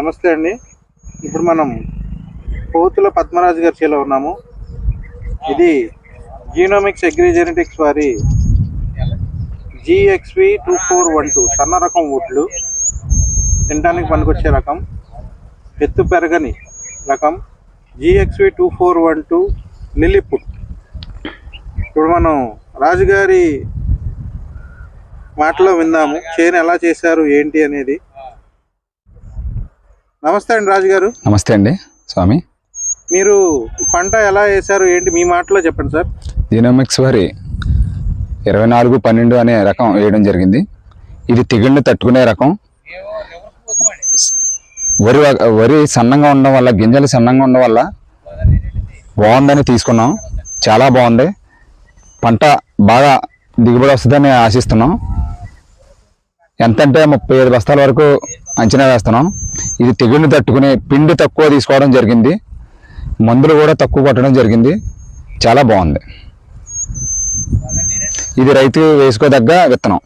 నమస్తే అండి. ఇప్పుడు మనం పోతుల పద్మరాజు గారి చేలో ఉన్నాము. ఇది జీనోమిక్స్ అగ్రిజెనెటిక్స్ వారి GXV 2412 సన్న రకం వుడ్లు, తినడానికి పనికొచ్చే రకం, ఎత్తు పెరగని రకం GXV 2412 లిల్లీపుట్. ఇప్పుడు మనం రాజుగారి మాటలో విందాము, చేను ఎలా చేశారు ఏంటి అనేది. నమస్తే అండి రాజుగారు. నమస్తే అండి స్వామి. మీరు పంట ఎలా వేశారు ఏంటి మీ మాటలో చెప్పండి సార్. జీనోమిక్స్ వారి 2412 అనే రకం వేయడం జరిగింది. ఇది తెగుళ్ళని తట్టుకునే రకం. వరి సన్నంగా ఉండడం వల్ల, గింజలు సన్నంగా ఉండడం వల్ల బాగుందని తీసుకున్నాం. చాలా బాగుంది. పంట బాగా దిగుబడి వస్తుందని ఆశిస్తున్నాం. ఎంతంటే 35 బస్తాల వరకు అంచనా వేస్తున్నాం. ఇది తెగుళ్ళని తట్టుకుని పిండి తక్కువ తీసుకోవడం జరిగింది. మందులు కూడా తక్కువ కొట్టడం జరిగింది. చాలా బాగుంది. ఇది రైతు వేసుకోదగ్గ విత్తనం.